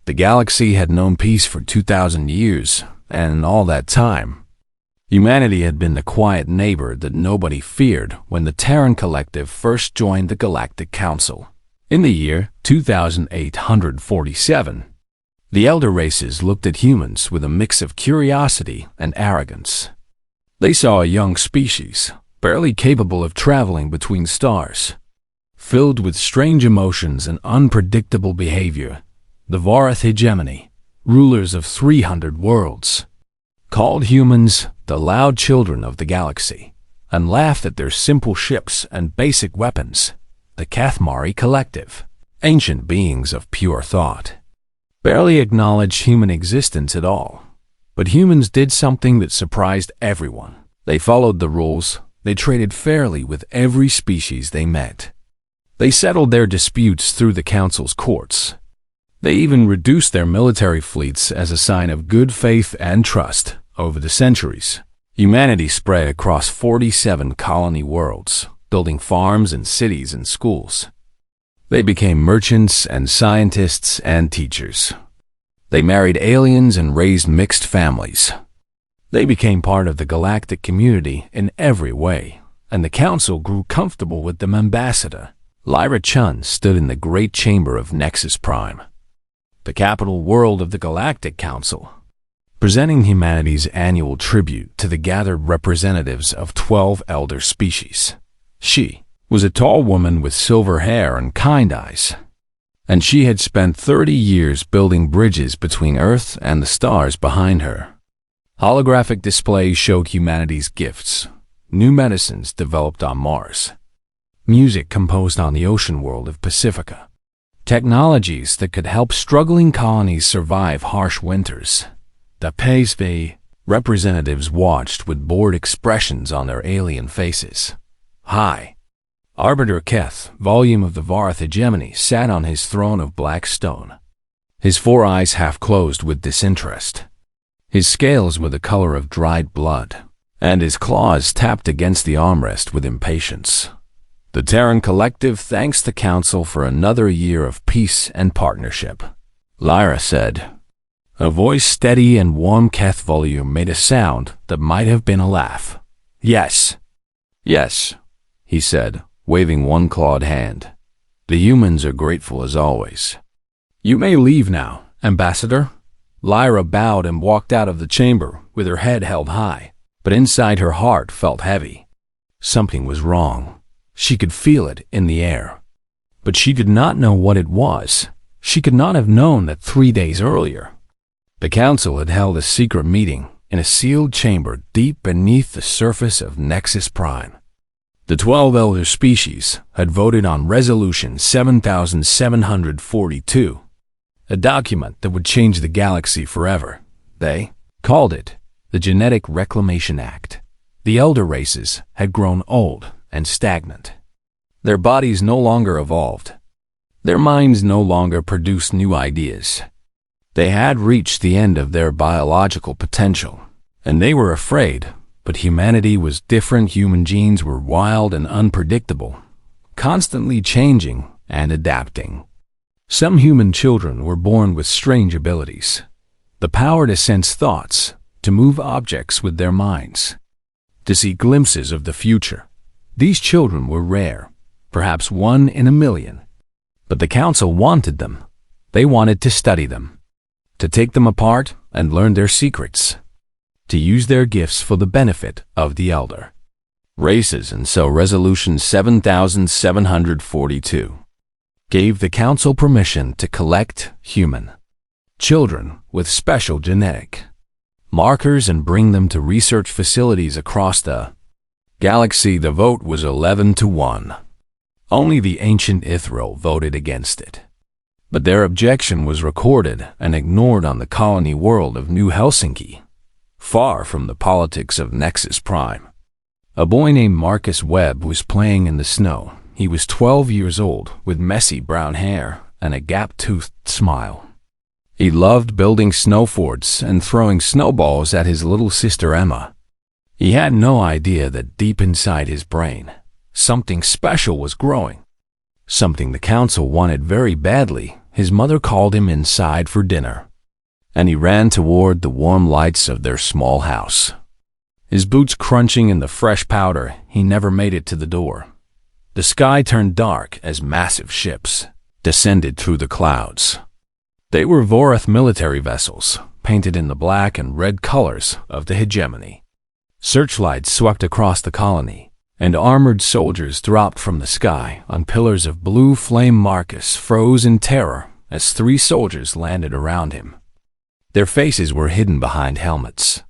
The galaxy had known peace for 2,000 years, and in all that time, humanity had been the quiet neighbor that nobody feared when the Terran Collective first joined the Galactic Council. In the year 2847, the elder races looked at humans with a mix of curiosity and arrogance. They saw a young species, barely capable of traveling between stars, filled with strange emotions and unpredictable behavior. The Vorath hegemony, rulers of 300 worlds, called humans the loud children of the galaxy, and laughed at their simple ships and basic weapons. The Kathmari Collective, ancient beings of pure thought, barely acknowledged human existence at all. But humans did something that surprised everyone. They followed the rules. They traded fairly with every species they met. They settled their disputes through the Council's courts. They even reduced their military fleets as a sign of good faith and trust. Over the centuries, humanity spread across 47 colony worlds, building farms and cities and schools. They became merchants and scientists and teachers. They married aliens and raised mixed families. They became part of the galactic community in every way, and the Council grew comfortable with them. Ambassador Lyra Chun stood in the great chamber of Nexus Prime, the capital world of the Galactic Council, presenting humanity's annual tribute to the gathered representatives of 12 elder species. She was a tall woman with silver hair and kind eyes, and she had spent 30 years building bridges between Earth and the stars behind her. Holographic displays showed humanity's gifts, new medicines developed on Mars, music composed on the ocean world of Pacifica, technologies that could help struggling colonies survive harsh winters. The PSV representatives watched with bored expressions on their alien faces. High Arbiter Keth, volume of the Vorath hegemony, sat on his throne of black stone, his 4 eyes half closed with disinterest. His scales were the color of dried blood, and his claws tapped against the armrest with impatience. The Terran Collective thanks the Council for another year of peace and partnership, Lyra said. A voice steady and warm. Keth volume made a sound that might have been a laugh. Yes, he said, waving one clawed hand. The humans are grateful as always. You may leave now, Ambassador. Lyra bowed and walked out of the chamber with her head held high, but inside her heart felt heavy. Something was wrong. She could feel it in the air, but she did not know what it was. She could not have known that 3 days earlier, the Council had held a secret meeting in a sealed chamber deep beneath the surface of Nexus Prime. The 12 elder species had voted on Resolution 7742, a document that would change the galaxy forever. They called it the Genetic Reclamation Act. The elder races had grown old and stagnant. Their bodies no longer evolved. Their minds no longer produced new ideas. They had reached the end of their biological potential, and they were afraid. But humanity was different. Human genes were wild and unpredictable, constantly changing and adapting. Some human children were born with strange abilities, the power to sense thoughts, to move objects with their minds, to see glimpses of the future. These children were rare, perhaps 1 in a million. But the Council wanted them. They wanted to study them, to take them apart and learn their secrets, to use their gifts for the benefit of the elder races. And so Resolution 7742 gave the Council permission to collect human children with special genetic markers and bring them to research facilities across the galaxy. The vote was 11-1. Only the ancient Ithral voted against it, but their objection was recorded and ignored on the colony world of New Helsinki, far from the politics of Nexus Prime. A boy named Marcus Webb was playing in the snow. He was 12 years old, with messy brown hair and a gap-toothed smile. He loved building snow forts and throwing snowballs at his little sister Emma. He had no idea that deep inside his brain, something special was growing, something the Council wanted very badly. his mother called him inside for dinner, and he ran toward the warm lights of their small house. His boots crunching in the fresh powder, he never made it to the door. The sky turned dark as massive ships descended through the clouds. They were Vorath military vessels, painted in the black and red colors of the hegemony. Searchlights swept across the colony, and armored soldiers dropped from the sky on pillars of blue flame. Marcus froze in terror as 3 soldiers landed around him. Their faces were hidden behind helmets,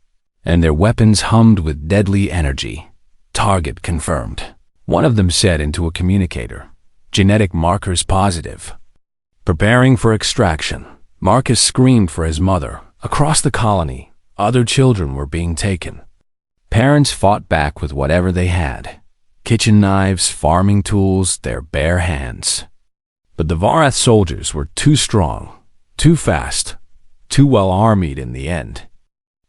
and their weapons hummed with deadly energy. Target confirmed, one of them said into a communicator. Genetic markers positive. Preparing for extraction, Marcus screamed for his mother. Across the colony, other children were being taken. Parents fought back with whatever they had. Kitchen knives, farming tools, their bare hands. But the Vorath soldiers were too strong, too fast, too well-armed in the end.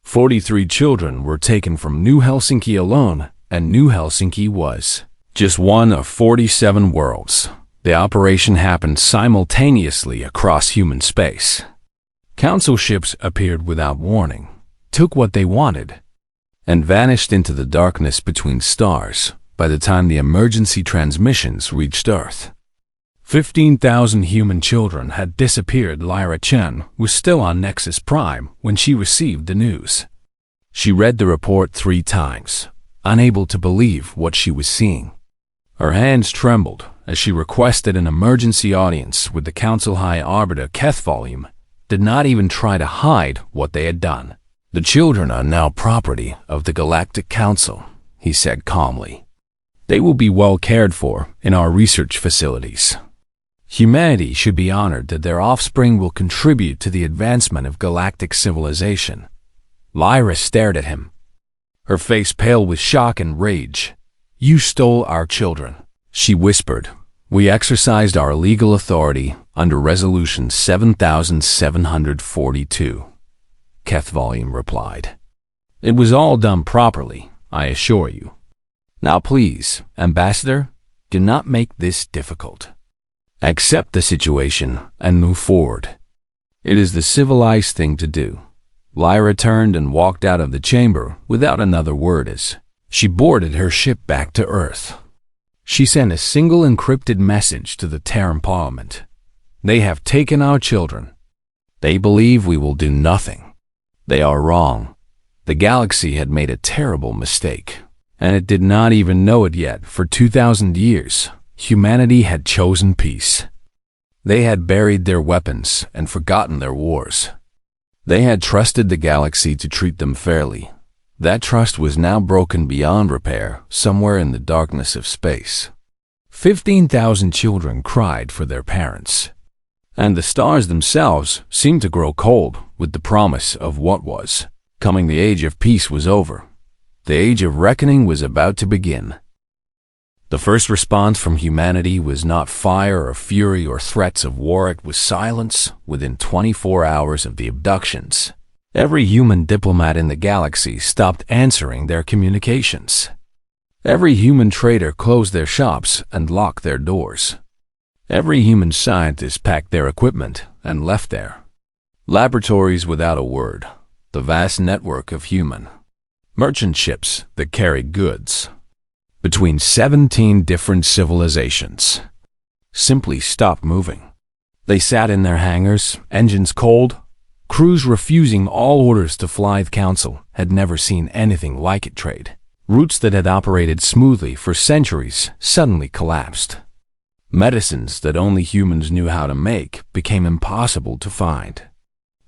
43 children were taken from New Helsinki alone, and New Helsinki was just one of 47 worlds. The operation happened simultaneously across human space. Council ships appeared without warning, took what they wanted, and vanished into the darkness between stars by the time the emergency transmissions reached Earth. 15,000 human children had disappeared. Lyra Chen was still on Nexus Prime when she received the news. She read the report 3 times, unable to believe what she was seeing. Her hands trembled as she requested an emergency audience with the Council High Arbiter. Kethvolume did not even try to hide what they had done. The children are now property of the Galactic Council, he said calmly. They will be well cared for in our research facilities. Humanity should be honored that their offspring will contribute to the advancement of galactic civilization. Lyra stared at him, her face pale with shock and rage. You stole our children, she whispered. We exercised our legal authority under Resolution 7742. Kethvolume replied. It was all done properly, I assure you. Now please, Ambassador, do not make this difficult. Accept the situation and move forward. It is the civilized thing to do. Lyra turned and walked out of the chamber without another word as she boarded her ship back to Earth. She sent a single encrypted message to the Terran Parliament. They have taken our children. They believe we will do nothing. They are wrong. The galaxy had made a terrible mistake, and it did not even know it yet. For 2,000 years, humanity had chosen peace. They had buried their weapons and forgotten their wars. They had trusted the galaxy to treat them fairly. That trust was now broken beyond repair somewhere in the darkness of space. 15,000 children cried for their parents, and the stars themselves seemed to grow cold with the promise of what was coming. The age of peace was over. The age of reckoning was about to begin. The first response from humanity was not fire or fury or threats of war. It was silence. Within 24 hours of the abductions, every human diplomat in the galaxy stopped answering their communications. Every human trader closed their shops and locked their doors. Every human scientist packed their equipment and left their laboratories without a word. The vast network of human merchant ships that carried goods between 17 different civilizations simply stopped moving. They sat in their hangars, engines cold, crews refusing all orders to fly. The council had never seen anything like it. Trade routes that had operated smoothly for centuries suddenly collapsed. Medicines that only humans knew how to make became impossible to find.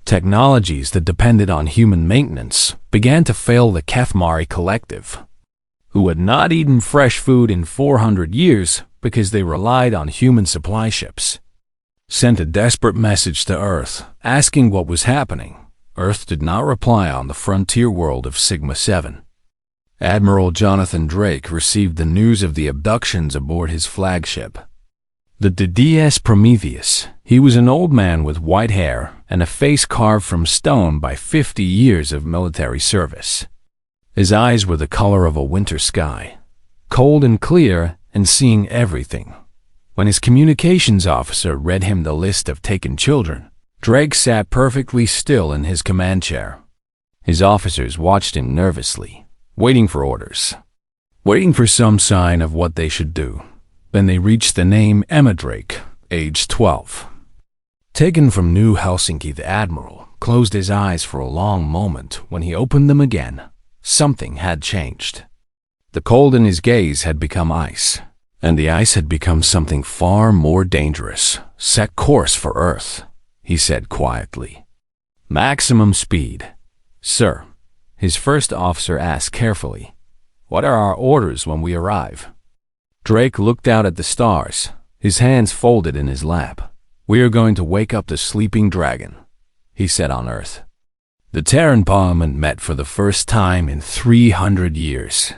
Technologies that depended on human maintenance began to fail. The Kethmari collective, who had not eaten fresh food in 400 years because they relied on human supply ships, sent a desperate message to Earth asking what was happening. Earth did not reply. On the frontier world of Sigma 7, Admiral Jonathan Drake received the news of the abductions aboard his flagship, the DS Prometheus. He was an old man with white hair and a face carved from stone by 50 years of military service. His eyes were the color of a winter sky, cold and clear and seeing everything. When his communications officer read him the list of taken children, Drake sat perfectly still in his command chair. His officers watched him nervously, waiting for orders, waiting for some sign of what they should do. Then they reached the name Emma Drake, age 12. Taken from New Helsinki, the Admiral closed his eyes for a long moment. When he opened them again, something had changed. The cold in his gaze had become ice, and the ice had become something far more dangerous. Set course for Earth, he said quietly. Maximum speed. Sir, his first officer asked carefully, what are our orders when we arrive? Drake looked out at the stars, his hands folded in his lap. We are going to wake up the sleeping dragon, he said on Earth. The Terran Parliament met for the first time in 300 years.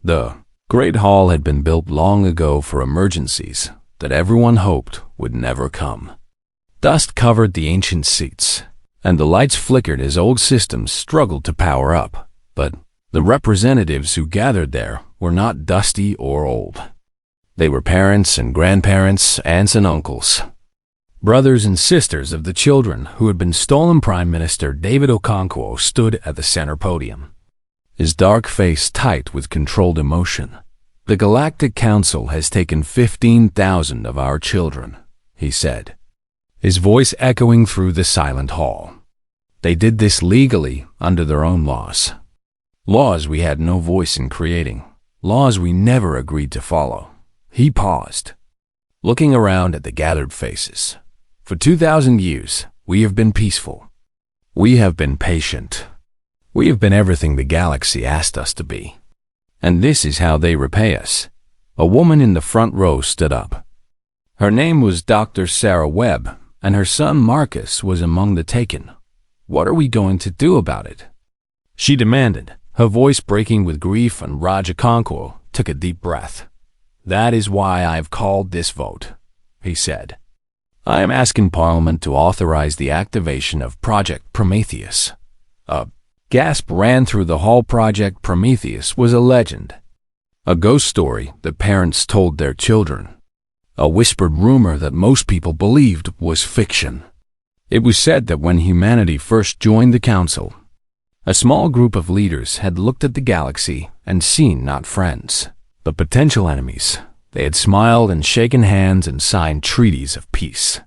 The Great Hall had been built long ago for emergencies that everyone hoped would never come. Dust covered the ancient seats, and the lights flickered as old systems struggled to power up. But the representatives who gathered there were not dusty or old. They were parents and grandparents, aunts and uncles, brothers and sisters of the children who had been stolen. Prime Minister David Okonkwo stood at the center podium, his dark face tight with controlled emotion. The Galactic Council has taken 15,000 of our children, he said, his voice echoing through the silent hall. They did this legally under their own laws. Laws we had no voice in creating. Laws we never agreed to follow. He paused, looking around at the gathered faces. For 2,000 years, we have been peaceful. We have been patient. We have been everything the galaxy asked us to be. And this is how they repay us. A woman in the front row stood up. Her name was Dr. Sarah Webb, and her son Marcus was among the taken. What are we going to do about it? She demanded, her voice breaking with grief, and Raja Okonkwo took a deep breath. That is why I have called this vote, he said. I am asking Parliament to authorize the activation of Project Prometheus. A gasp ran through the hall. Project Prometheus was a legend, a ghost story that parents told their children, a whispered rumor that most people believed was fiction. It was said that when humanity first joined the Council, a small group of leaders had looked at the galaxy and seen not friends, but potential enemies. They had smiled and shaken hands and signed treaties of peace.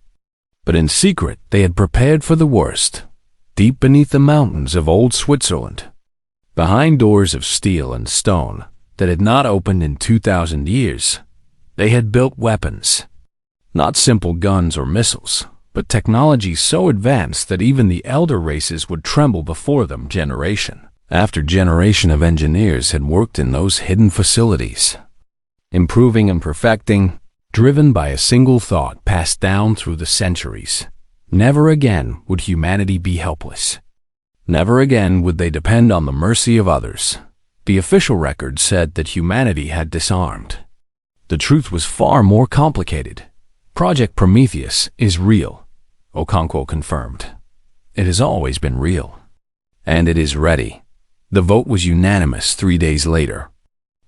But in secret, they had prepared for the worst. Deep beneath the mountains of old Switzerland, behind doors of steel and stone that had not opened in 2,000 years, they had built weapons. Not simple guns or missiles, but technology so advanced that even the elder races would tremble before them. Generation after generation of engineers had worked in those hidden facilities, improving and perfecting, driven by a single thought passed down through the centuries. Never again would humanity be helpless. Never again would they depend on the mercy of others. The official record said that humanity had disarmed. The truth was far more complicated. Project Prometheus is real, Okonkwo confirmed. It has always been real. And it is ready. The vote was unanimous 3 days later.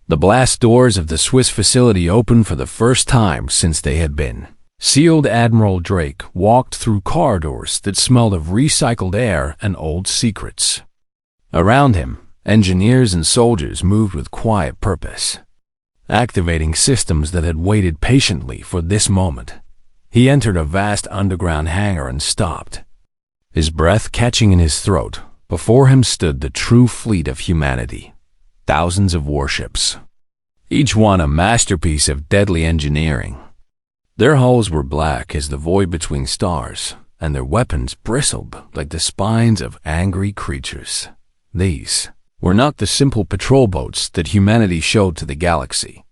The blast doors of the Swiss facility opened for the first time since they had been sealed. Admiral Drake walked through corridors that smelled of recycled air and old secrets. Around him, engineers and soldiers moved with quiet purpose, activating systems that had waited patiently for this moment. He entered a vast underground hangar and stopped, his breath catching in his throat. Before him stood the true fleet of humanity. Thousands of warships, each one a masterpiece of deadly engineering. Their hulls were black as the void between stars, and their weapons bristled like the spines of angry creatures. These were not the simple patrol boats that humanity showed to the galaxy.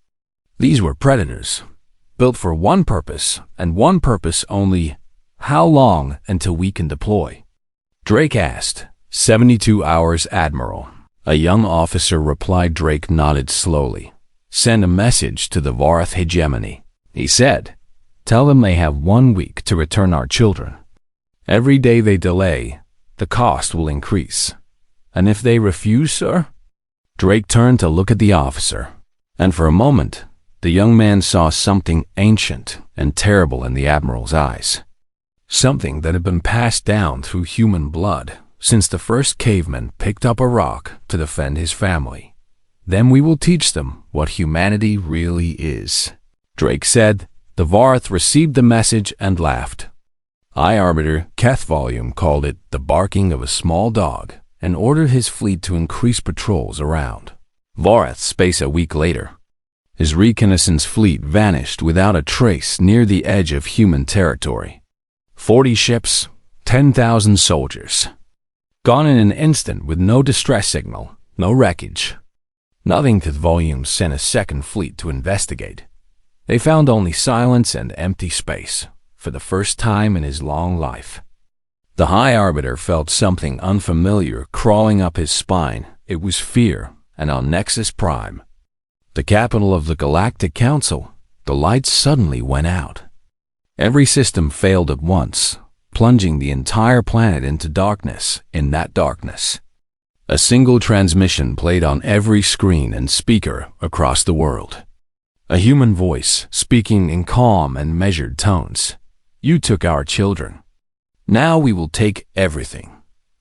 These were predators, built for one purpose, and one purpose only: how long until we can deploy? Drake asked. 72 hours, Admiral. A young officer replied. Drake nodded slowly. Send a message to the Vorath hegemony, he said. Tell them they have 1 week to return our children. Every day they delay, the cost will increase. And if they refuse, sir? Drake turned to look at the officer, and for a moment, The young man saw something ancient and terrible in the Admiral's eyes. Something that had been passed down through human blood since the first caveman picked up a rock to defend his family. Then we will teach them what humanity really is, Drake said. The Vorath received the message and laughed. High Arbiter Kethvolume called it the barking of a small dog and ordered his fleet to increase patrols around Vorath space. A week later, his reconnaissance fleet vanished without a trace near the edge of human territory. 40 ships, 10,000 soldiers. Gone in an instant with no distress signal, no wreckage. Nothing. Kethvolume sent a second fleet to investigate. They found only silence and empty space, for the first time in his long life. The High Arbiter felt something unfamiliar crawling up his spine. It was fear, and on Nexus Prime, the capital of the Galactic Council, the lights suddenly went out. Every system failed at once, plunging the entire planet into darkness. In that darkness, a single transmission played on every screen and speaker across the world. A human voice speaking in calm and measured tones. You took our children. Now we will take everything.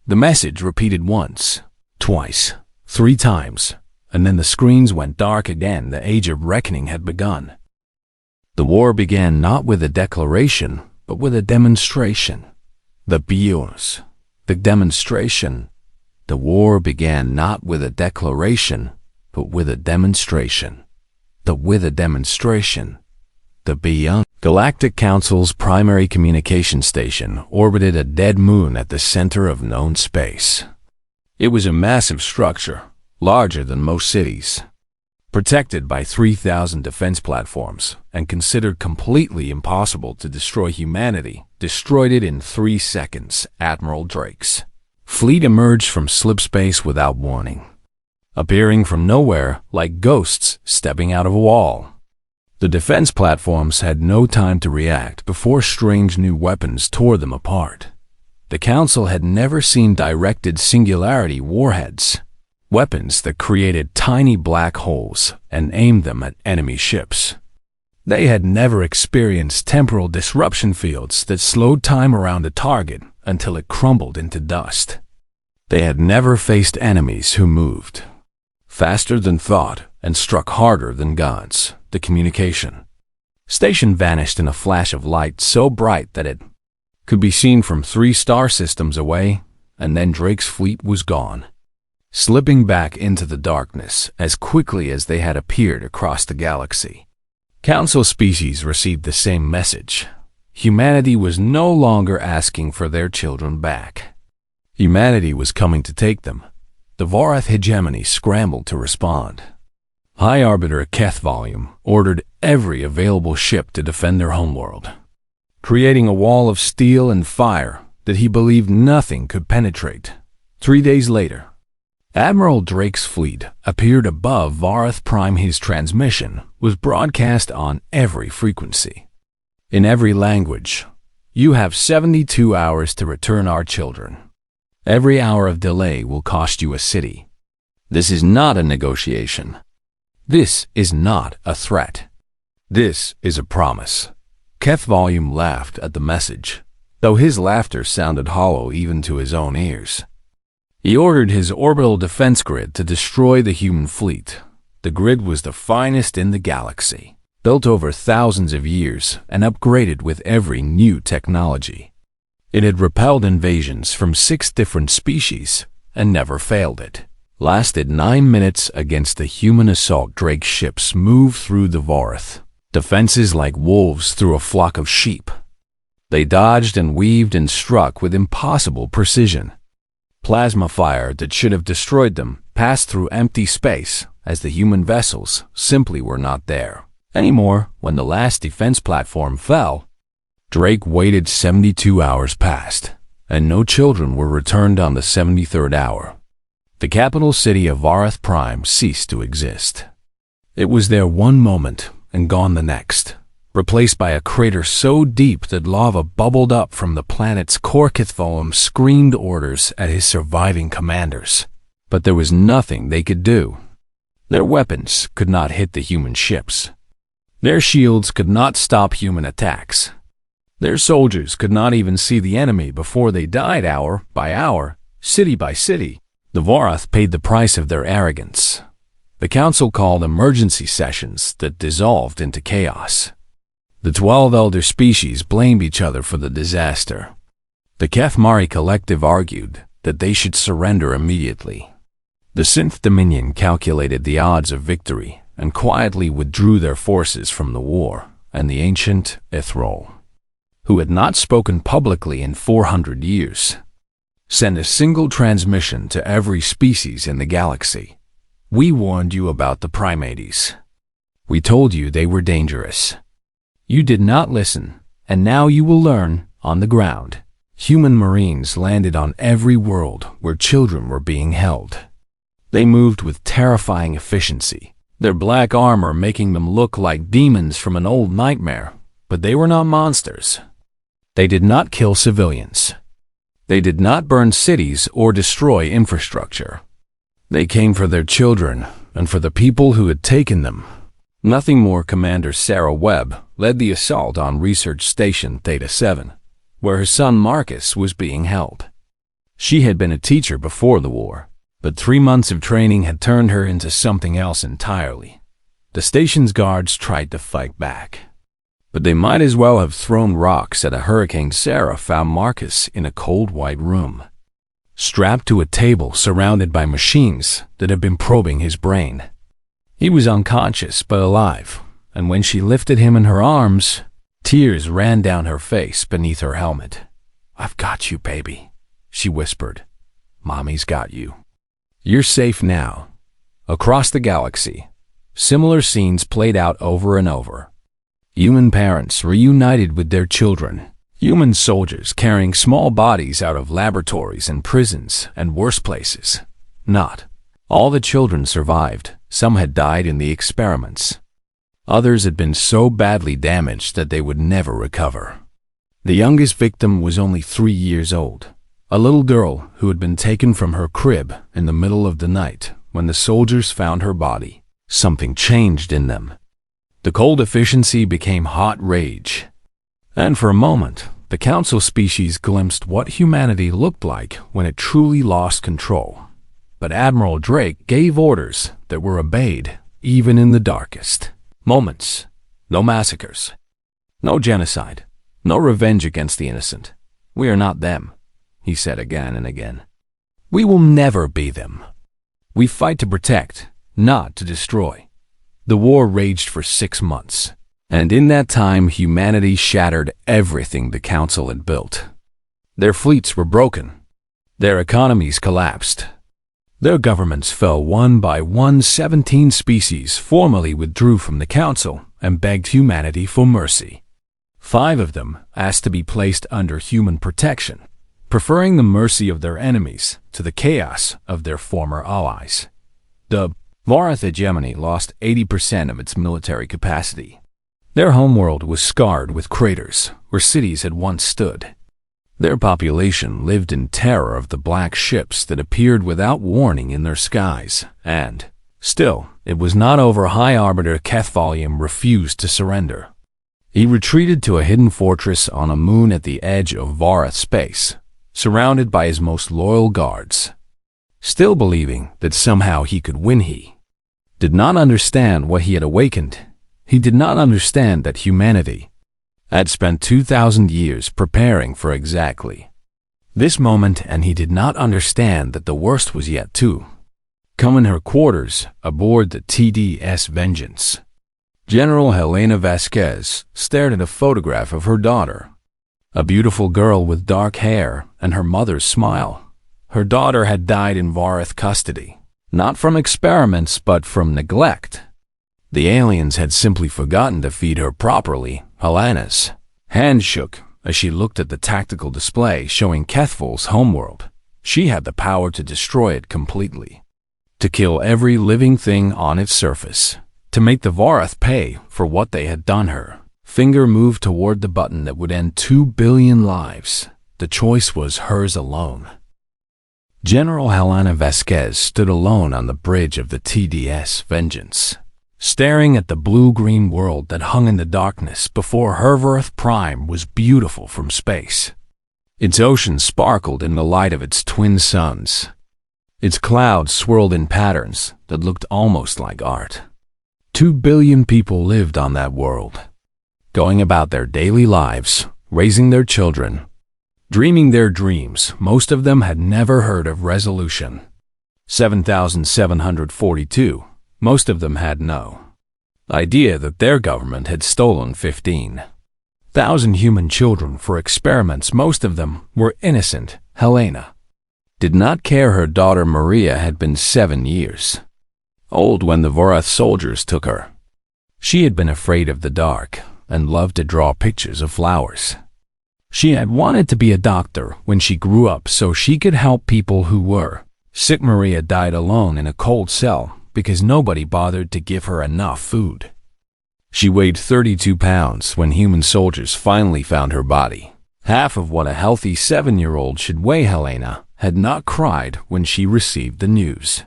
The message repeated once, twice, 3 times, and then the screens went dark again. The Age of Reckoning had begun. The war began not with a declaration, but with a demonstration. The Bios, the demonstration. The war began not with a declaration, but with a demonstration. With a demonstration. The Beyond. Galactic Council's primary communication station orbited a dead moon at the center of known space. It was a massive structure, larger than most cities, protected by 3,000 defense platforms, and considered completely impossible to destroy. Humanity destroyed it in 3 seconds. Admiral Drake's fleet emerged from slipspace without warning, appearing from nowhere like ghosts stepping out of a wall. The defense platforms had no time to react before strange new weapons tore them apart. The Council had never seen directed singularity warheads, weapons that created tiny black holes and aimed them at enemy ships. They had never experienced temporal disruption fields that slowed time around a target until it crumbled into dust. They had never faced enemies who moved faster than thought and struck harder than gods. The communication station vanished in a flash of light so bright that it could be seen from 3 star systems away, and then Drake's fleet was gone, slipping back into the darkness as quickly as they had appeared across the galaxy. Council species received the same message. Humanity was no longer asking for their children back. Humanity was coming to take them. The Vorath hegemony scrambled to respond. High Arbiter Kethvolume ordered every available ship to defend their homeworld, creating a wall of steel and fire that he believed nothing could penetrate. 3 days later, Admiral Drake's fleet appeared above Vorath Prime. His transmission was broadcast on every frequency, in every language. You have 72 hours to return our children. Every hour of delay will cost you a city. This is not a negotiation. This is not a threat. This is a promise. Kethvolume laughed at the message, though his laughter sounded hollow even to his own ears. He ordered his orbital defense grid to destroy the human fleet. The grid was the finest in the galaxy, built over thousands of years and upgraded with every new technology. It had repelled invasions from 6 different species and never failed it. Lasted 9 minutes against the human assault. Drake's ships moved through the Vorath defenses like wolves through a flock of sheep. They dodged and weaved and struck with impossible precision. Plasma fire that should have destroyed them passed through empty space as the human vessels simply were not there anymore. When the last defense platform fell, Drake waited. 72 hours passed, and no children were returned. On the 73rd hour, the capital city of Vorath Prime ceased to exist. It was there one moment and gone the next, replaced by a crater so deep that lava bubbled up from the planet's core. Kethvolume screamed orders at his surviving commanders, but there was nothing they could do. Their weapons could not hit the human ships. Their shields could not stop human attacks. Their soldiers could not even see the enemy before they died hour by hour, city by city. The Vorath paid the price of their arrogance. The council called emergency sessions that dissolved into chaos. The 12 elder species blamed each other for the disaster. The Kethmari collective argued that they should surrender immediately. The Synth Dominion calculated the odds of victory and quietly withdrew their forces from the war, and the ancient Ithrol, who had not spoken publicly in 400 years, sent a single transmission to every species in the galaxy. We warned you about the Primates. We told you they were dangerous. You did not listen, and now you will learn on the ground. Human Marines landed on every world where children were being held. They moved with terrifying efficiency, their black armor making them look like demons from an old nightmare, but they were not monsters. They did not kill civilians. They did not burn cities or destroy infrastructure. They came for their children and for the people who had taken them. Nothing more. Commander Sarah Webb led the assault on Research Station Theta 7, where her son Marcus was being held. She had been a teacher before the war, but 3 months of training had turned her into something else entirely. The station's guards tried to fight back, but they might as well have thrown rocks at a hurricane. Sarah found Marcus in a cold white room, strapped to a table surrounded by machines that had been probing his brain. He was unconscious but alive, and when she lifted him in her arms, tears ran down her face beneath her helmet. "I've got you, baby," she whispered. "Mommy's got you. You're safe now." Across the galaxy, similar scenes played out over and over. Human parents reunited with their children. Human soldiers carrying small bodies out of laboratories and prisons and worse places. Not all the children survived. Some had died in the experiments. Others had been so badly damaged that they would never recover. The youngest victim was only 3 years old, a little girl who had been taken from her crib in the middle of the night when the soldiers found her body. Something changed in them. The cold efficiency became hot rage. And for a moment, the council species glimpsed what humanity looked like when it truly lost control. But Admiral Drake gave orders that were obeyed even in the darkest moments. No massacres, no genocide, no revenge against the innocent. "We are not them," he said again and again. "We will never be them. We fight to protect, not to destroy." The war raged for 6 months, and in that time humanity shattered everything the council had built. Their fleets were broken. Their economies collapsed. Their governments fell one by one. 17 species formally withdrew from the council and begged humanity for mercy. 5 of them asked to be placed under human protection, preferring the mercy of their enemies to the chaos of their former allies. The Vorath hegemony lost 80% of its military capacity. Their homeworld was scarred with craters where cities had once stood. Their population lived in terror of the black ships that appeared without warning in their skies, and, still, it was not over. High Arbiter Kethvalium refused to surrender. He retreated to a hidden fortress on a moon at the edge of Vorath space, surrounded by his most loyal guards. Still believing that somehow he could win, he did not understand what he had awakened. He did not understand that humanity had spent 2,000 years preparing for exactly this moment, and he did not understand that the worst was yet to come in her quarters aboard the TDS Vengeance. General Helena Vasquez stared at a photograph of her daughter, a beautiful girl with dark hair and her mother's smile. Her daughter had died in Vorath custody, not from experiments but from neglect. The aliens had simply forgotten to feed her properly. Helena's hand shook as she looked at the tactical display showing Kethvol's homeworld. She had the power to destroy it completely, to kill every living thing on its surface, to make the Vorath pay for what they had done her. Finger moved toward the button that would end 2 billion lives. The choice was hers alone. General Helena Vasquez stood alone on the bridge of the TDS Vengeance, staring at the blue-green world that hung in the darkness before Earth Prime was beautiful from space. Its ocean sparkled in the light of its twin suns. Its clouds swirled in patterns that looked almost like art. 2 billion people lived on that world, going about their daily lives, raising their children, dreaming their dreams. Most of them had never heard of Resolution 7742. Most of them had no idea that their government had stolen 15,000 human children for experiments. Most of them were innocent. Helena did not care her daughter Maria had been 7 years old when the Vorath soldiers took her. She had been afraid of the dark and loved to draw pictures of flowers. She had wanted to be a doctor when she grew up so she could help people who were sick. Maria died alone in a cold cell because nobody bothered to give her enough food. She weighed 32 pounds when human soldiers finally found her body, half of what a healthy 7-year-old should weigh. Helena had not cried when she received the news.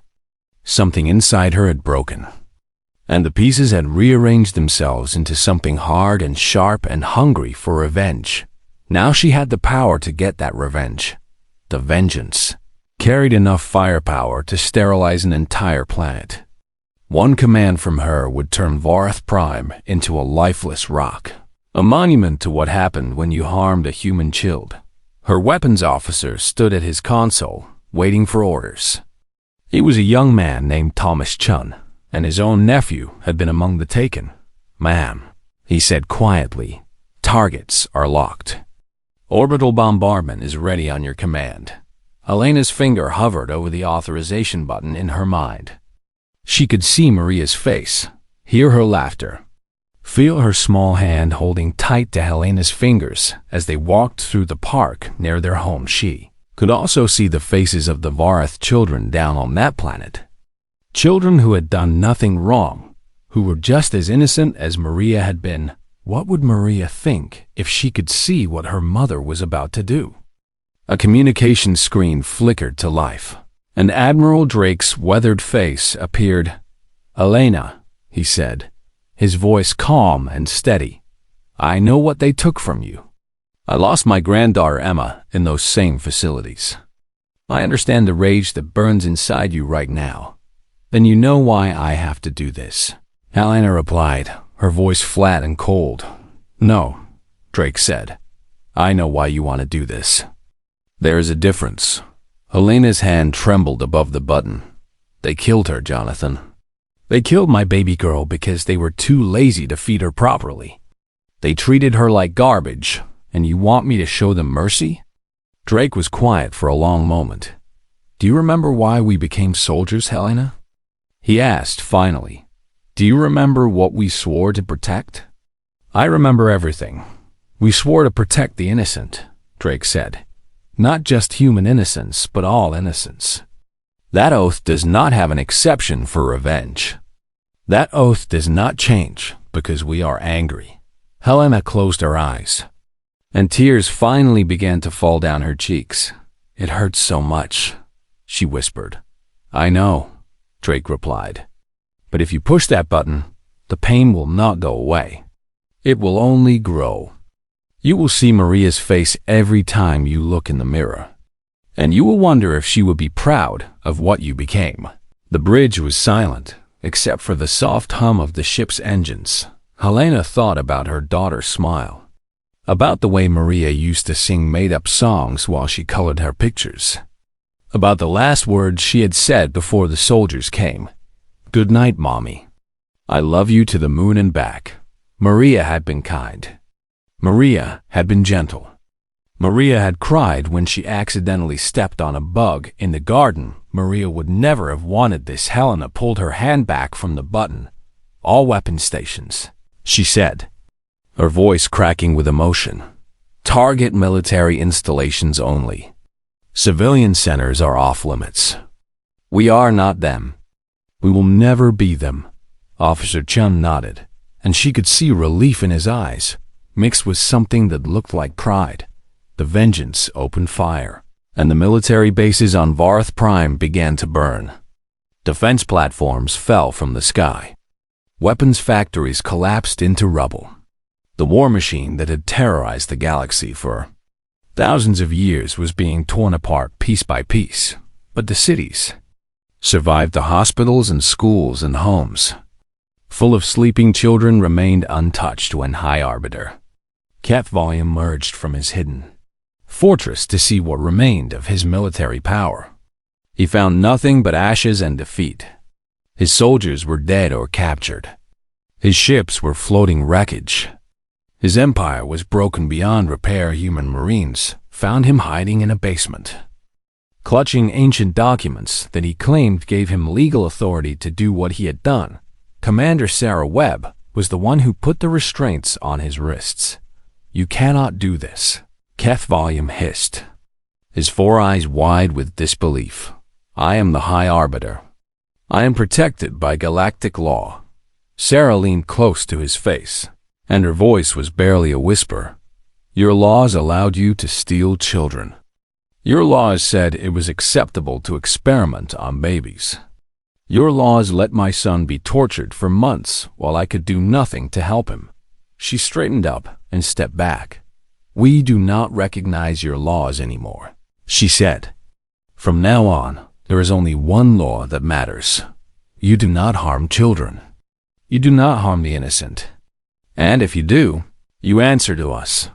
Something inside her had broken, and the pieces had rearranged themselves into something hard and sharp and hungry for revenge. Now she had the power to get that revenge. The vengeance carried enough firepower to sterilize an entire planet. One command from her would turn Vorath Prime into a lifeless rock, a monument to what happened when you harmed a human child. Her weapons officer stood at his console, waiting for orders. He was a young man named Thomas Chun, and his own nephew had been among the taken. "Ma'am," he said quietly, "targets are locked. Orbital bombardment is ready on your command." Helena's finger hovered over the authorization button in her mind. She could see Maria's face, hear her laughter, feel her small hand holding tight to Helena's fingers as they walked through the park near their home. She could also see the faces of the Vorath children down on that planet. Children who had done nothing wrong, who were just as innocent as Maria had been. What would Maria think if she could see what her mother was about to do? A communication screen flickered to life, and Admiral Drake's weathered face appeared. "Helena," he said, his voice calm and steady. "I know what they took from you. I lost my granddaughter Emma in those same facilities. I understand the rage that burns inside you right now. Then you know why I have to do this." Helena replied, her voice flat and cold. "No," Drake said. "I know why you want to do this. There is a difference." Helena's hand trembled above the button. "They killed her, Jonathan. They killed my baby girl because they were too lazy to feed her properly. They treated her like garbage, and you want me to show them mercy?" Drake was quiet for a long moment. "Do you remember why we became soldiers, Helena?" he asked finally. "Do you remember what we swore to protect?" "I remember everything. We swore to protect the innocent," Drake said. "Not just human innocence, but all innocence. That oath does not have an exception for revenge. That oath does not change because we are angry." Helena closed her eyes, and tears finally began to fall down her cheeks. "It hurts so much," she whispered. "I know," Drake replied. "But if you push that button, the pain will not go away. It will only grow. You will see Maria's face every time you look in the mirror, and you will wonder if she would be proud of what you became." The bridge was silent, except for the soft hum of the ship's engines. Helena thought about her daughter's smile, about the way Maria used to sing made-up songs while she colored her pictures, about the last words she had said before the soldiers came. "Good night, Mommy. I love you to the moon and back." Maria had been kind. Maria had been gentle. Maria had cried when she accidentally stepped on a bug in the garden. Maria would never have wanted this. Helena pulled her hand back from the button. "All weapon stations," she said, her voice cracking with emotion. "Target military installations only. Civilian centers are off limits. We are not them. We will never be them." Officer Chun nodded, and she could see relief in his eyes, mixed with something that looked like pride. The Vengeance opened fire, and the military bases on Vorath Prime began to burn. Defense platforms fell from the sky. Weapons factories collapsed into rubble. The war machine that had terrorized the galaxy for thousands of years was being torn apart piece by piece, but the cities survived. The hospitals and schools and homes full of sleeping children remained untouched when High Arbiter HFY emerged from his hidden fortress to see what remained of his military power. He found nothing but ashes and defeat. His soldiers were dead or captured. His ships were floating wreckage. His empire was broken beyond repair. Human marines found him hiding in a basement, clutching ancient documents that he claimed gave him legal authority to do what he had done. Commander Sarah Webb was the one who put the restraints on his wrists. "You cannot do this," HFY hissed, his 4 eyes wide with disbelief. "I am the High Arbiter. I am protected by galactic law." Sarah leaned close to his face, and her voice was barely a whisper. "Your laws allowed you to steal children. Your laws said it was acceptable to experiment on babies. Your laws let my son be tortured for months while I could do nothing to help him." She straightened up and stepped back. "We do not recognize your laws anymore," she said. "From now on, there is only one law that matters. You do not harm children. You do not harm the innocent. And if you do, you answer to us."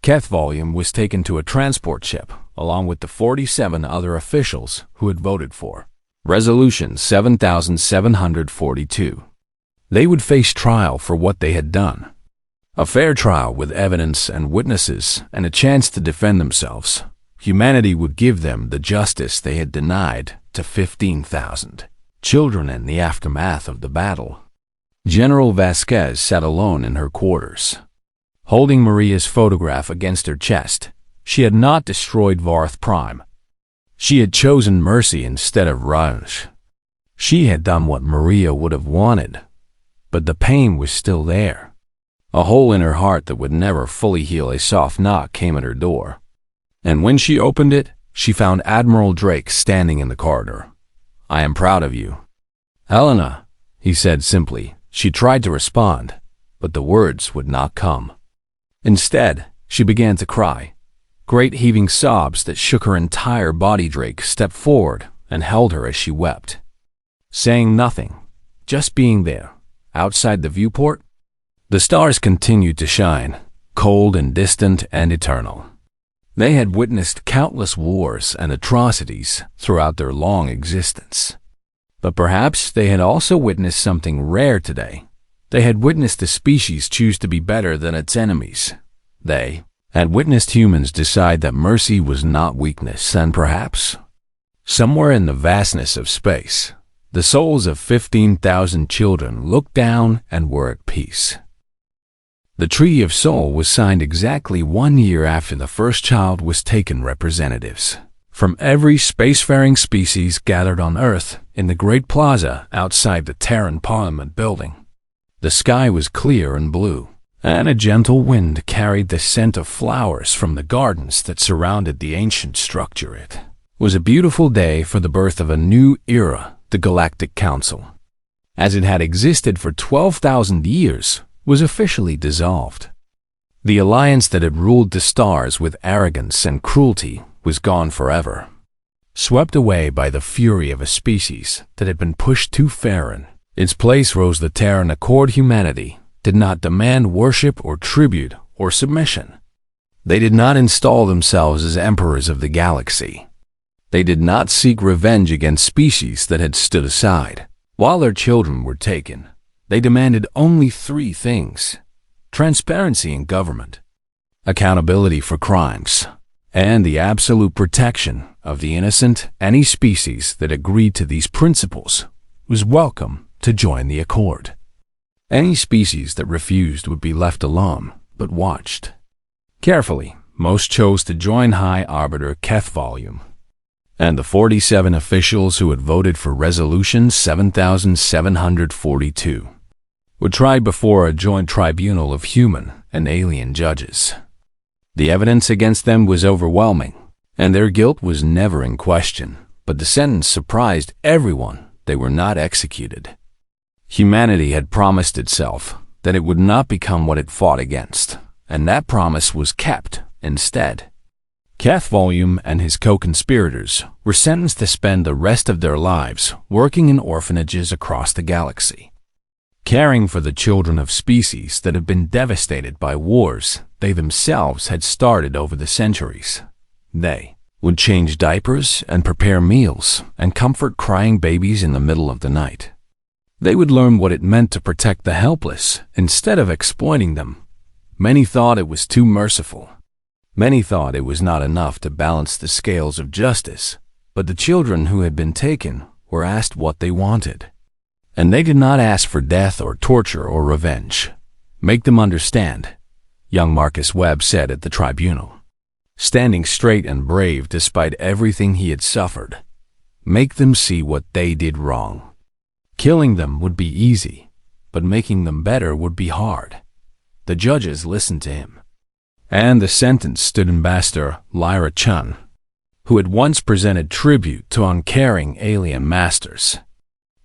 HFY was taken to a transport ship along with the 47 other officials who had voted for Resolution 7742. They would face trial for what they had done. A fair trial with evidence and witnesses and a chance to defend themselves. Humanity would give them the justice they had denied to 15,000 children in the aftermath of the battle. General Vasquez sat alone in her quarters, holding Maria's photograph against her chest. She had not destroyed Varth Prime. She had chosen mercy instead of revenge. She had done what Maria would have wanted, but the pain was still there. A hole in her heart that would never fully heal. A soft knock came at her door, and when she opened it, she found Admiral Drake standing in the corridor. "I am proud of you, Helena," he said simply. She tried to respond, but the words would not come. Instead, she began to cry. Great heaving sobs that shook her entire body. Drake stepped forward and held her as she wept, saying nothing, just being there. Outside the viewport, the stars continued to shine, cold and distant and eternal. They had witnessed countless wars and atrocities throughout their long existence. But perhaps they had also witnessed something rare today. They had witnessed a species choose to be better than its enemies. They had witnessed humans decide that mercy was not weakness, and perhaps, somewhere in the vastness of space, the souls of 15,000 children looked down and were at peace. The Treaty of Soul was signed exactly 1 year after the first child was taken. Representatives from every spacefaring species gathered on Earth in the Great Plaza outside the Terran Parliament building. The sky was clear and blue, and a gentle wind carried the scent of flowers from the gardens that surrounded the ancient structure. It was a beautiful day for the birth of a new era. The Galactic Council, as it had existed for 12,000 years, was officially dissolved. The alliance that had ruled the stars with arrogance and cruelty was gone forever, swept away by the fury of a species that had been pushed too far. In its place rose the Terran Accord. Humanity did not demand worship or tribute or submission. They did not install themselves as emperors of the galaxy. They did not seek revenge against species that had stood aside. While their children were taken, they demanded only 3 things: transparency in government, accountability for crimes, and the absolute protection of the innocent. Any species that agreed to these principles was welcome to join the Accord. Any species that refused would be left alone, but watched carefully. Most chose to join High Arbiter HFY, and the 47 officials who had voted for Resolution 7742 were tried before a joint tribunal of human and alien judges. The evidence against them was overwhelming, and their guilt was never in question, but the sentence surprised everyone. They were not executed. Humanity had promised itself that it would not become what it fought against, and that promise was kept instead. Keth Volume and his co-conspirators were sentenced to spend the rest of their lives working in orphanages across the galaxy, caring for the children of species that had been devastated by wars they themselves had started over the centuries. They would change diapers and prepare meals and comfort crying babies in the middle of the night. They would learn what it meant to protect the helpless instead of exploiting them. Many thought it was too merciful. Many thought it was not enough to balance the scales of justice, but the children who had been taken were asked what they wanted. And they did not ask for death or torture or revenge. Make them understand, young Marcus Webb said at the tribunal, standing straight and brave despite everything he had suffered. Make them see what they did wrong. Killing them would be easy, but making them better would be hard. The judges listened to him. And the sentence stood Ambassador Lyra Chun, who had once presented tribute to uncaring alien masters,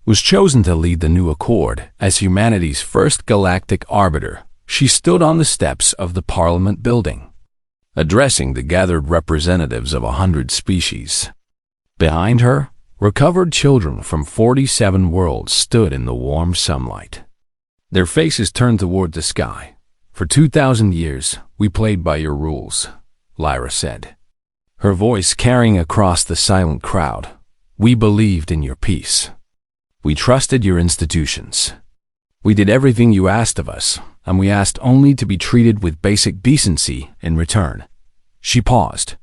was chosen to lead the new accord as humanity's first galactic arbiter. She stood on the steps of the Parliament building, addressing the gathered representatives of 100 species. Behind her, recovered children from 47 worlds stood in the warm sunlight, their faces turned toward the sky. For 2,000 years, we played by your rules, Lyra said, her voice carrying across the silent crowd. We believed in your peace. We trusted your institutions. We did everything you asked of us, and we asked only to be treated with basic decency in return. She paused,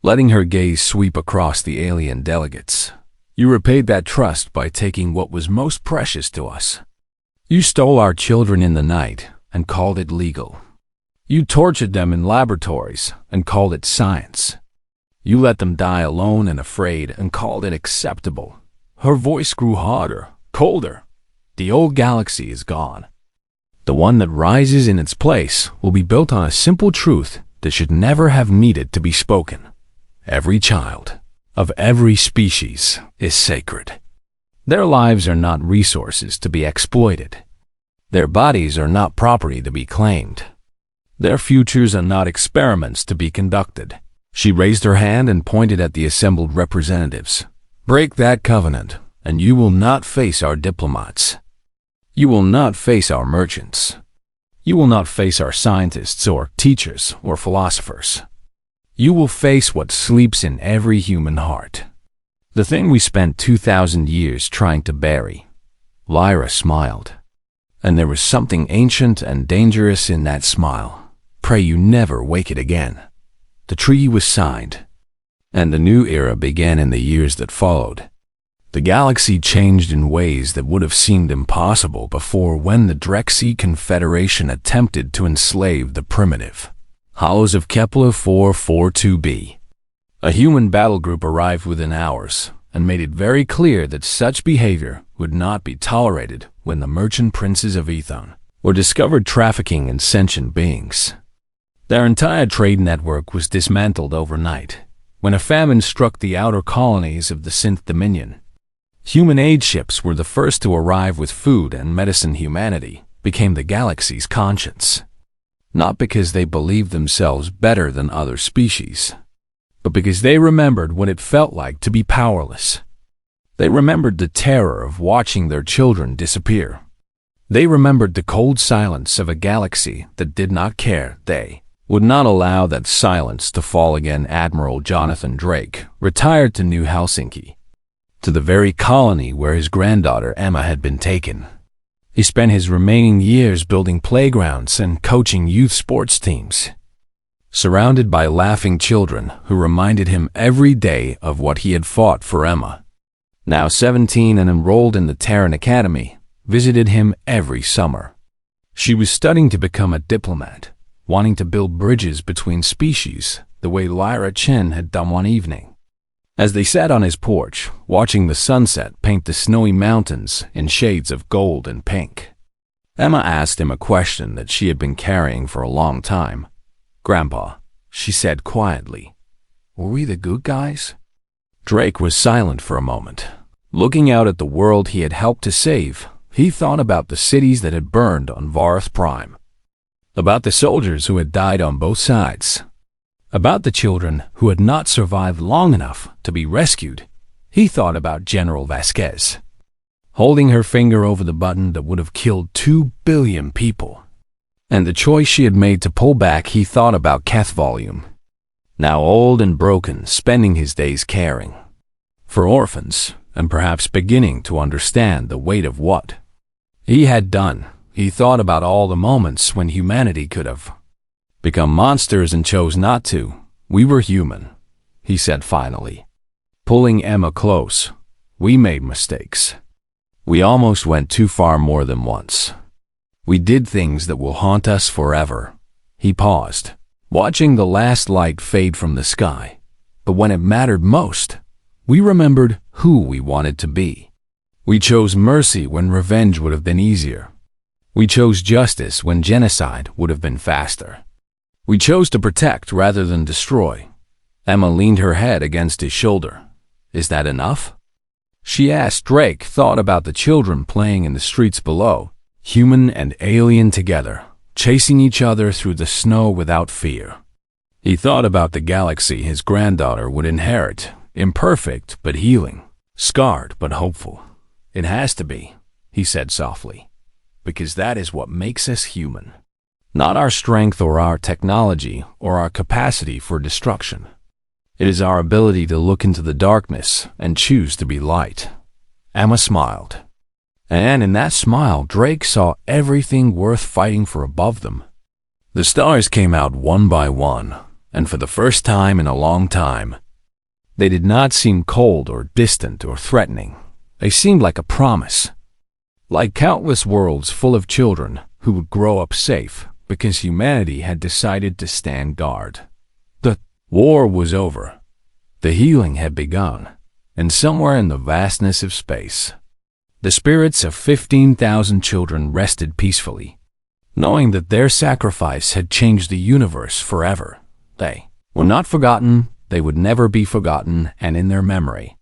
letting her gaze sweep across the alien delegates. You repaid that trust by taking what was most precious to us. You stole our children in the night and called it legal. You tortured them in laboratories and called it science. You let them die alone and afraid and called it acceptable. Her voice grew harder, colder. The old galaxy is gone. The one that rises in its place will be built on a simple truth that should never have needed to be spoken. Every child of every species is sacred. Their lives are not resources to be exploited. Their bodies are not property to be claimed. Their futures are not experiments to be conducted. She raised her hand and pointed at the assembled representatives. Break that covenant, and you will not face our diplomats. You will not face our merchants. You will not face our scientists or teachers or philosophers. You will face what sleeps in every human heart. The thing we spent 2,000 years trying to bury. Lyra smiled, and there was something ancient and dangerous in that smile. Pray you never wake it again. The treaty was signed, and the new era began in the years that followed. The galaxy changed in ways that would have seemed impossible before when the Drexy Confederation attempted to enslave the primitive hollows of Kepler 442b. A human battle group arrived within hours and made it very clear that such behavior would not be tolerated when the merchant princes of Ethon were discovered trafficking in sentient beings. Their entire trade network was dismantled overnight when a famine struck the outer colonies of the Synth Dominion. Human aid ships were the first to arrive with food and medicine. Humanity became the galaxy's conscience, not because they believed themselves better than other species, but because they remembered what it felt like to be powerless. They remembered the terror of watching their children disappear. They remembered the cold silence of a galaxy that did not care. They would not allow that silence to fall again. Admiral Jonathan Drake retired to New Helsinki, to the very colony where his granddaughter Emma had been taken. He spent his remaining years building playgrounds and coaching youth sports teams, surrounded by laughing children who reminded him every day of what he had fought for. Emma, now 17 and enrolled in the Terran Academy, visited him every summer. She was studying to become a diplomat, wanting to build bridges between species the way Lyra Chen had done one evening. As they sat on his porch, watching the sunset paint the snowy mountains in shades of gold and pink, Emma asked him a question that she had been carrying for a long time. "Grandpa," she said quietly, "were we the good guys?" Drake was silent for a moment, looking out at the world he had helped to save. He thought about the cities that had burned on Varth Prime, about the soldiers who had died on both sides, about the children who had not survived long enough to be rescued. He thought about General Vasquez, holding her finger over the button that would have killed 2 billion people, and the choice she had made to pull back. He thought about Keth Volume, now old and broken, spending his days caring for orphans and perhaps beginning to understand the weight of what he had done. He thought about all the moments when humanity could have become monsters and chose not to. "We were human," he said finally, pulling Emma close. "We made mistakes. We almost went too far more than once. We did things that will haunt us forever." He paused, watching the last light fade from the sky. "But when it mattered most, we remembered who we wanted to be. We chose mercy when revenge would have been easier. We chose justice when genocide would have been faster. We chose to protect rather than destroy." Emma leaned her head against his shoulder. "Is that enough?" she asked. Drake thought about the children playing in the streets below, human and alien together, chasing each other through the snow without fear. He thought about the galaxy his granddaughter would inherit, imperfect but healing, scarred but hopeful. "It has to be," he said softly, "because that is what makes us human. Not our strength or our technology or our capacity for destruction. It is our ability to look into the darkness and choose to be light." Emma smiled, and in that smile Drake saw everything worth fighting for above them. The stars came out one by one, and for the first time in a long time, they did not seem cold or distant or threatening. They seemed like a promise, like countless worlds full of children who would grow up safe because humanity had decided to stand guard. The war was over. The healing had begun, and somewhere in the vastness of space, the spirits of 15,000 children rested peacefully, knowing that their sacrifice had changed the universe forever. They were not forgotten, they would never be forgotten, and in their memory,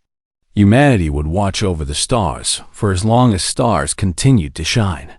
humanity would watch over the stars for as long as stars continued to shine.